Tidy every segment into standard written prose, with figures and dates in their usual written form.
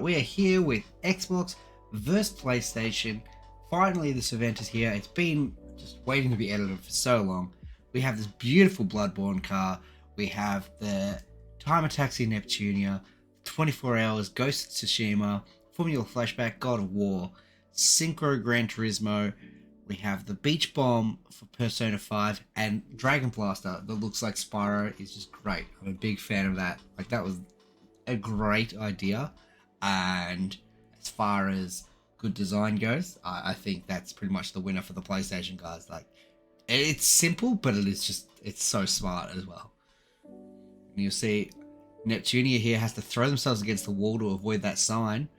We are here with Xbox versus PlayStation. Finally, this event is here. It's been just waiting to be edited for so long. We have this beautiful Bloodborne car. We have the Time Taxi Neptunia, 24 Hours, Ghost of Tsushima, Formula Flashback, God of War, Synchro Gran Turismo. We have the Beach Bomb for Persona 5 and Dragon Blaster that looks like Spyro is just great. I'm a big fan of that. Like, that was a great idea. And as far as good design goes, I think that's pretty much the winner for the PlayStation guys. Like, it's simple, but it's so smart as well. And you'll see Neptunia here has to throw themselves against the wall to avoid that sign,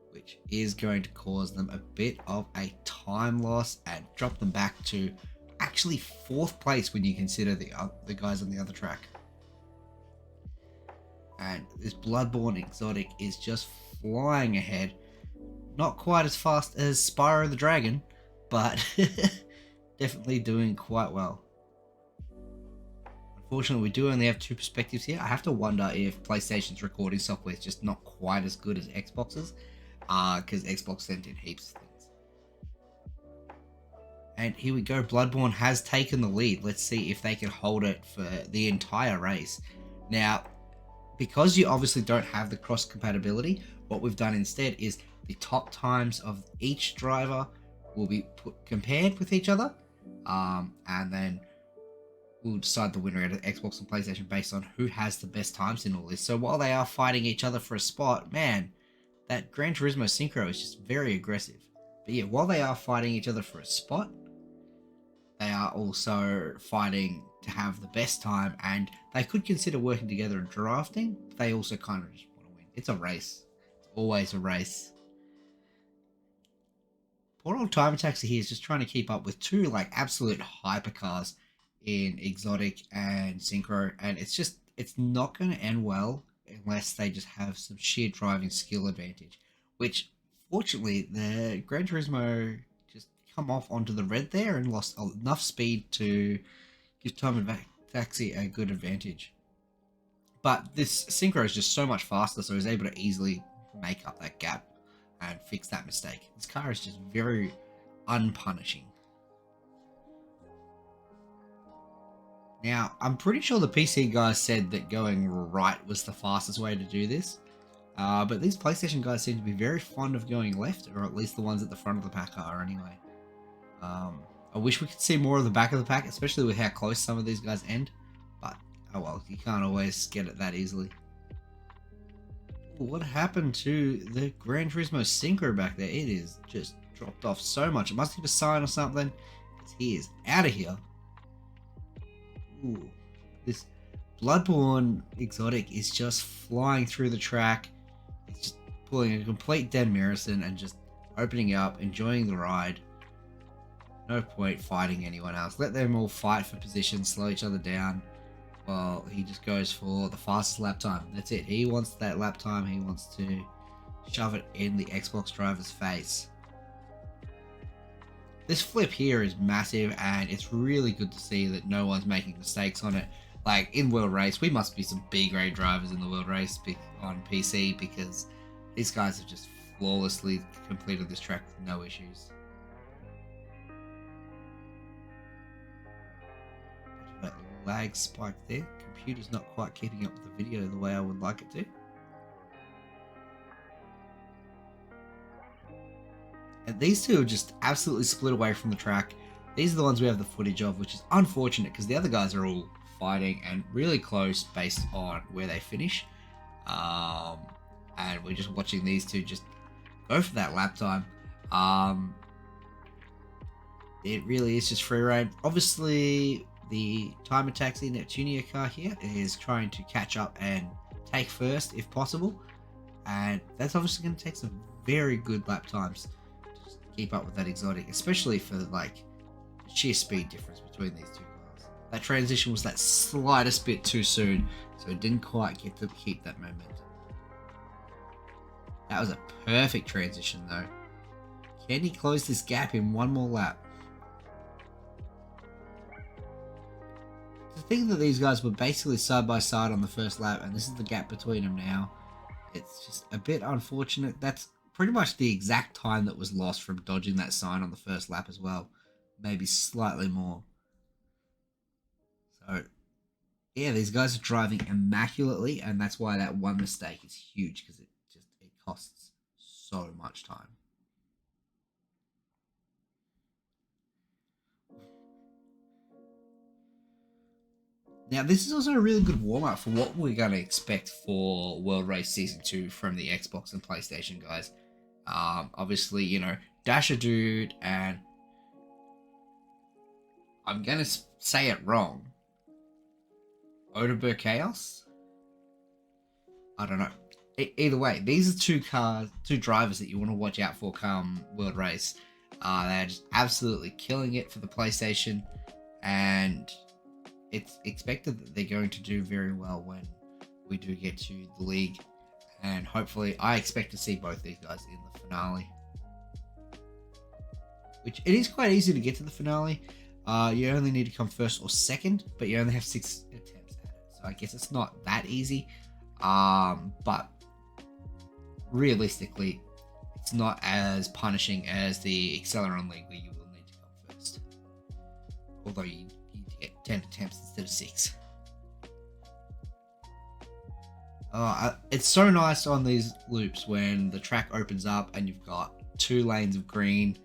which is going to cause them a bit of a time loss and drop them back to actually 4th place when you consider the guys on the other track. And this Bloodborne exotic is just flying ahead. Not quite as fast as Spyro the Dragon, but definitely doing quite well. Unfortunately, we do only have 2 perspectives here. I have to wonder if PlayStation's recording software is just not quite as good as Xbox's, because Xbox sent in heaps of things. And here we go. Bloodborne has taken the lead. Let's see if they can hold it for the entire race. Now, because you obviously don't have the cross compatibility, what we've done instead is the top times of each driver will be compared with each other, and then we'll decide the winner out of Xbox and PlayStation based on who has the best times in all this. So while they are fighting each other for a spot, man, that Gran Turismo Synchro is just very aggressive. But yeah, while they are fighting each other for a spot, they are also fighting to have the best time, and they could consider working together and drafting, but they also kind of just want to win. It's a race. It's always a race. Poor old Time Taxi here is just trying to keep up with 2 like absolute hypercars in Exotic and Synchro, and it's not going to end well unless they just have some sheer driving skill advantage, which fortunately the Gran Turismo just come off onto the red there and lost enough speed to give Time Taxi a good advantage. But this Synchro is just so much faster, so he's able to easily make up that gap and fix that mistake. This car is just very unpunishing. Now, I'm pretty sure the PC guys said that going right was the fastest way to do this. But these PlayStation guys seem to be very fond of going left, or at least the ones at the front of the pack are anyway. I wish we could see more of the back of the pack, especially with how close some of these guys end. But, oh well, you can't always get it that easily. Ooh, what happened to the Gran Turismo Synchro back there? It is just dropped off so much. It must have a sign or something, because he is out of here. Ooh, this Bloodborne exotic is just flying through the track. It's just pulling a complete Dan Marison and just opening up, enjoying the ride. No point fighting anyone else. Let them all fight for position, slow each other down. Well, he just goes for the fastest lap time. That's it. He wants that lap time. He wants to shove it in the Xbox driver's face. This flip here is massive, and it's really good to see that no one's making mistakes on it. Like, in World Race, we must be some B-grade drivers in the World Race on PC, because these guys have just flawlessly completed this track with no issues. That lag spike there. Computer's not quite keeping up with the video the way I would like it to. And these two are just absolutely split away from the track. These are the ones we have the footage of, which is unfortunate because the other guys are all fighting and really close based on where they finish. And we're just watching these two just go for that lap time. It really is just free reign. Obviously, the Time Taxi Neptunia car here is trying to catch up and take first if possible. And that's obviously going to take some very good lap times to keep up with that exotic, especially for like sheer speed difference between these two cars. That transition was that slightest bit too soon, so it didn't quite get to keep that momentum. That was a perfect transition though. Can he close this gap in one more lap? The thing that these guys were basically side by side on the first lap, and this is the gap between them now. It's just a bit unfortunate. That's pretty much the exact time that was lost from dodging that sign on the first lap as well. Maybe slightly more. So, yeah, these guys are driving immaculately, and that's why that one mistake is huge, because it costs so much time. Now, this is also a really good warm up for what we're going to expect for World Race Season 2 from the Xbox and PlayStation guys. Obviously, you know, Dasher Dude and I'm going to say it wrong. Oderberg Chaos? I don't know. Either way, these are two drivers that you want to watch out for come World Race. They're just absolutely killing it for the PlayStation, and it's expected that they're going to do very well when we do get to the league. And hopefully, I expect to see both these guys in the finale. Which, it is quite easy to get to the finale. You only need to come first or second, but you only have 6 attempts at it. So I guess it's not that easy. But realistically, it's not as punishing as the Acceleron League, where you will need to come first. Although you need to get 10 attempts instead of 6. It's so nice on these loops when the track opens up and you've got 2 lanes of green,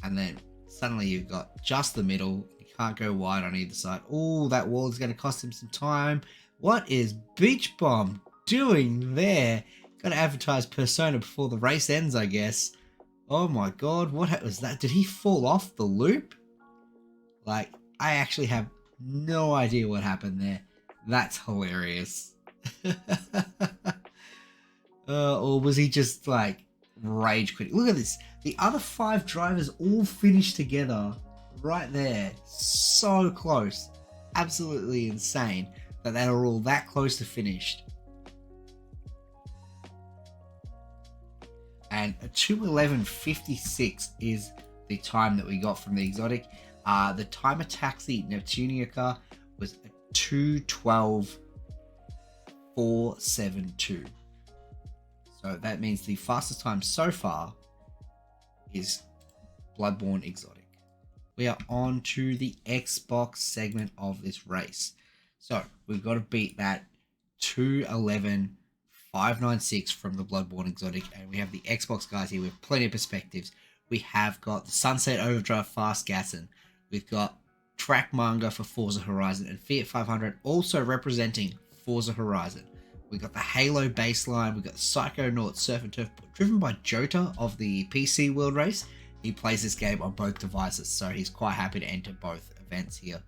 and then suddenly you've got just the middle. You can't go wide on either side. Oh, that wall is going to cost him some time. What is Beach Bomb doing there? Got to advertise Persona before the race ends, I guess. Oh my god, what was that? Did he fall off the loop? Like, I actually have no idea what happened there. That's hilarious. Or was he just like rage quitting? Look at this. The other 5 drivers all finished together right there. So close. Absolutely insane that they were all that close to finished. And a 2:11.56 is the time that we got from the exotic. The Timer Taxi Neptunia car was a 2:12.472. So that means the fastest time so far is Bloodborne Exotic. We are on to the Xbox segment of this race. So we've got to beat that 2:11.596 from the Bloodborne Exotic, and we have the Xbox guys here with plenty of perspectives. We have got the Sunset Overdrive Fast Gassin. We've got Track Manga for Forza Horizon, and Fiat 500 also representing Forza Horizon. We got the Halo baseline. We got the Psychonaut Surf and Turf, driven by Jota of the PC World Race. He plays this game on both devices, so he's quite happy to enter both events here.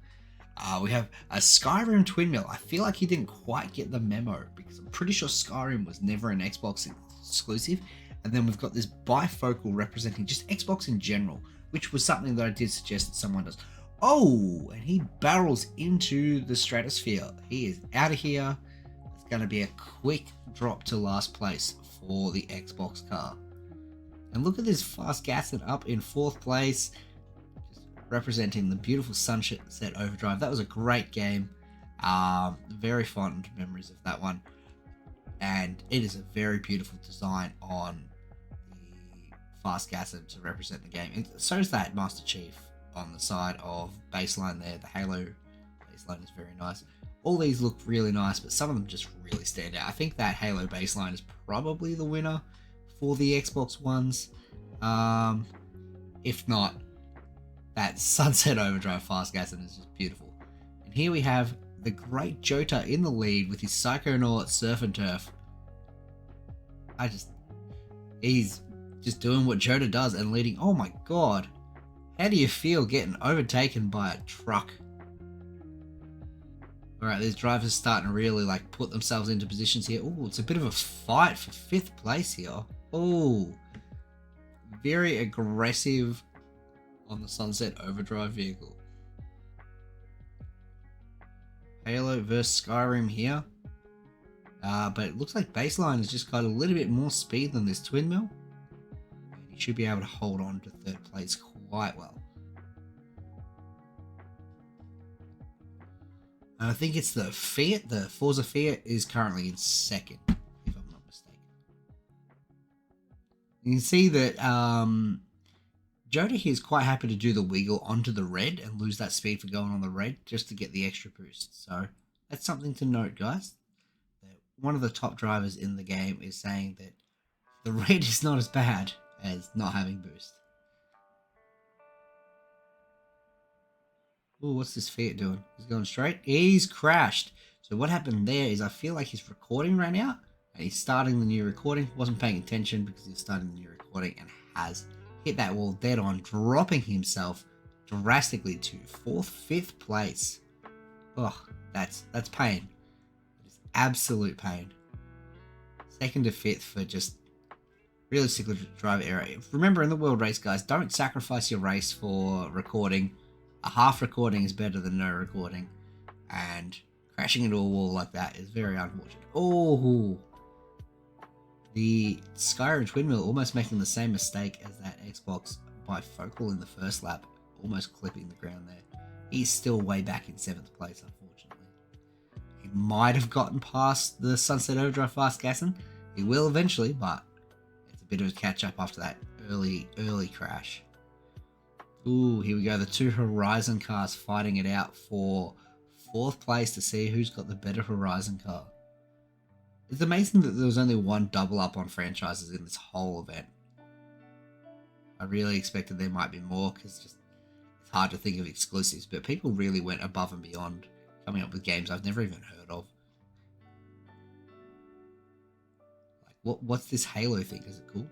We have a Skyrim Twin Mill. I feel like he didn't quite get the memo, because I'm pretty sure Skyrim was never an Xbox exclusive. And then we've got this bifocal representing just Xbox in general, which was something that I did suggest that someone does. Oh, and he barrels into the stratosphere. He is out of here. It's going to be a quick drop to last place for the Xbox car. And look at this Fast Gassin up in 4th place, just representing the beautiful Sunset Overdrive. That was a great game. Very fond memories of that one. And it is a very beautiful design on the Fast Gassin to represent the game. And so is that Master Chief on the side of baseline there. The Halo baseline is very nice. All these look really nice, but some of them just really stand out. I think that Halo baseline is probably the winner for the Xbox ones. If not, that Sunset Overdrive Fast Gassin is just beautiful. And here we have the great Jota in the lead with his Psychonaut Surf and Turf. He's just doing what Jota does and leading. Oh my god. How do you feel getting overtaken by a truck? Alright, these drivers starting to really like put themselves into positions here. Oh, it's a bit of a fight for 5th place here. Oh, very aggressive on the Sunset Overdrive vehicle. Halo versus Skyrim here. But it looks like baseline has just got a little bit more speed than this twin mill. And he should be able to hold on to 3rd place quite well. And I think it's the Fiat, the Forza Fiat is currently in 2nd, if I'm not mistaken. You can see that Joda here is quite happy to do the wiggle onto the red and lose that speed for going on the red just to get the extra boost. So that's something to note, guys. That one of the top drivers in the game is saying that the red is not as bad as not having boost. Oh, what's this Fiat doing? He's going straight. He's crashed. So what happened there is I feel like his recording ran out and he's starting the new recording. Wasn't paying attention because he's starting the new recording and has hit that wall dead on, dropping himself drastically to 4th, 5th place. Oh, that's pain. It's absolute pain. 2nd to 5th for just realistically driver error. Remember, in the world race, guys, don't sacrifice your race for recording. A half recording is better than no recording, and crashing into a wall like that is very unfortunate. Oh, the Skyrim twin wheel almost making the same mistake as that Xbox bifocal in the first lap, almost clipping the ground there. He's still way back in 7th place, unfortunately. He might have gotten past the Sunset Overdrive fast gassing. He will eventually, but it's a bit of a catch up after that early crash. Ooh, here we go. The two Horizon cars fighting it out for 4th place to see who's got the better Horizon car. It's amazing that there was only one double up on franchises in this whole event. I really expected there might be more because it's hard to think of exclusives, but people really went above and beyond coming up with games I've never even heard of. Like, what's this Halo thing? Is it cool?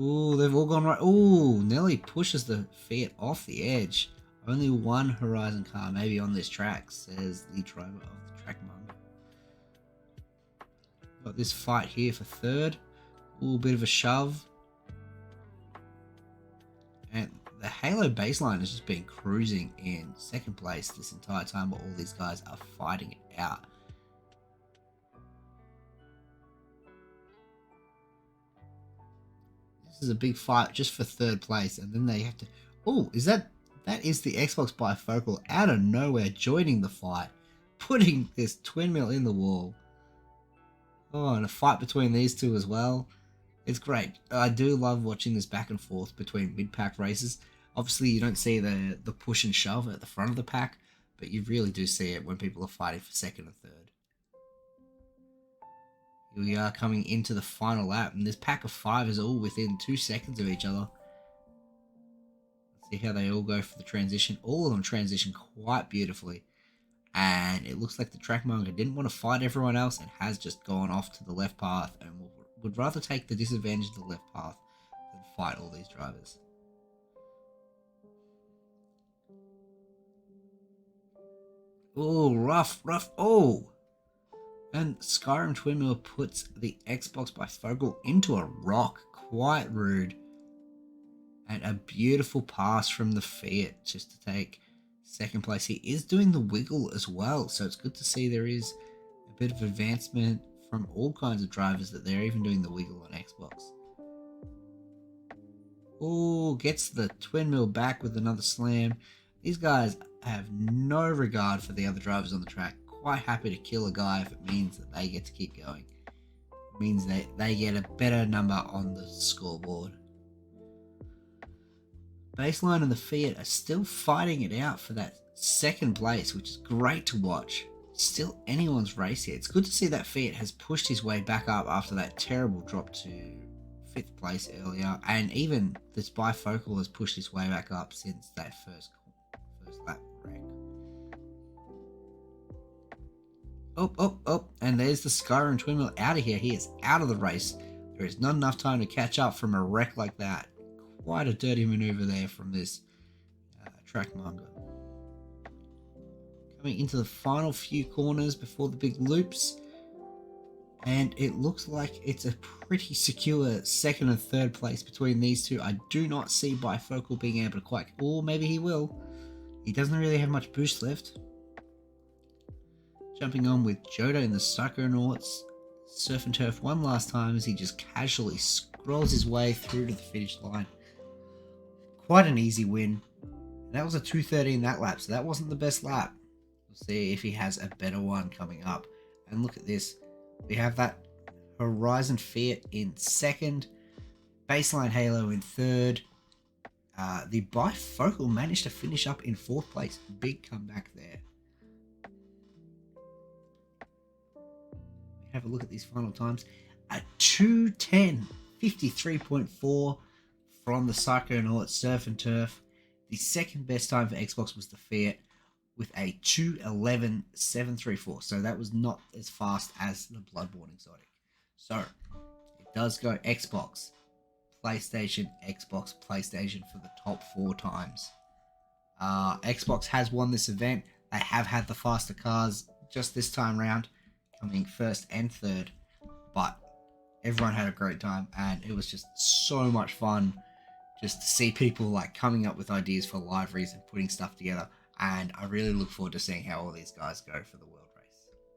Ooh, they've all gone right. Ooh, Nelly pushes the Fiat off the edge. Only one Horizon car maybe on this track, says the driver of the track manga. Got this fight here for 3rd. Ooh, bit of a shove. And the Halo baseline has just been cruising in 2nd place this entire time while all these guys are fighting it out. This is a big fight just for 3rd place, and then they have to... Oh, that is the Xbox bifocal out of nowhere joining the fight, putting this twin mill in the wall. Oh, and a fight between these two as well. It's great. I do love watching this back and forth between mid-pack races. Obviously, you don't see the push and shove at the front of the pack, but you really do see it when people are fighting for 2nd and 3rd. Here we are coming into the final lap, and this pack of 5 is all within 2 seconds of each other. Let's see how they all go for the transition. All of them transition quite beautifully. And it looks like the track manga didn't want to fight everyone else and has just gone off to the left path and would rather take the disadvantage of the left path than fight all these drivers. Oh, rough. Oh! And Skyrim Twin Mill puts the Xbox bifocal into a rock. Quite rude. And a beautiful pass from the Fiat just to take 2nd place. He is doing the wiggle as well, so it's good to see there is a bit of advancement from all kinds of drivers that they're even doing the wiggle on Xbox. Oh, gets the twin mill back with another slam. These guys have no regard for the other drivers on the track. Quite happy to kill a guy if it means that they get to keep going. It means that they get a better number on the scoreboard. Baseline and the Fiat are still fighting it out for that 2nd place, which is great to watch. Still anyone's race here. It's good to see that Fiat has pushed his way back up after that terrible drop to 5th place earlier, and even this bifocal has pushed his way back up since that first lap wreck. Oh, and there's the Skyrim twin mill out of here. He is out of the race. There is not enough time to catch up from a wreck like that. Quite a dirty maneuver there from this track manga. Coming into the final few corners before the big loops, and it looks like it's a pretty secure 2nd and 3rd place between these two. I do not see bifocal being able to quite... Or maybe he will. He doesn't really have much boost left. Jumping on with Joda in the Psychonauts Surf and Turf one last time as he just casually scrolls his way through to the finish line. Quite an easy win. That was a 2:13 that lap, so that wasn't the best lap. It We'll see if he has a better one coming up. And look at this. We have that Horizon Fiat in second. Baseline Halo in third. The Bifocal managed to finish up in fourth place. Big comeback there. We have a look at these final times. A 2:10, 53.4 from the Psychonaut Surf and Turf. The second best time for Xbox was the Fiat with a 2:11.734. So that was not as fast as the Bloodborne Exotic. So it does go Xbox, PlayStation, Xbox, PlayStation for the top 4 times. Xbox has won this event. They have had the faster cars just this time round, coming first and third. But everyone had a great time, and it was just so much fun just to see people like coming up with ideas for liveries and putting stuff together. And I really look forward to seeing how all these guys go for the World Race.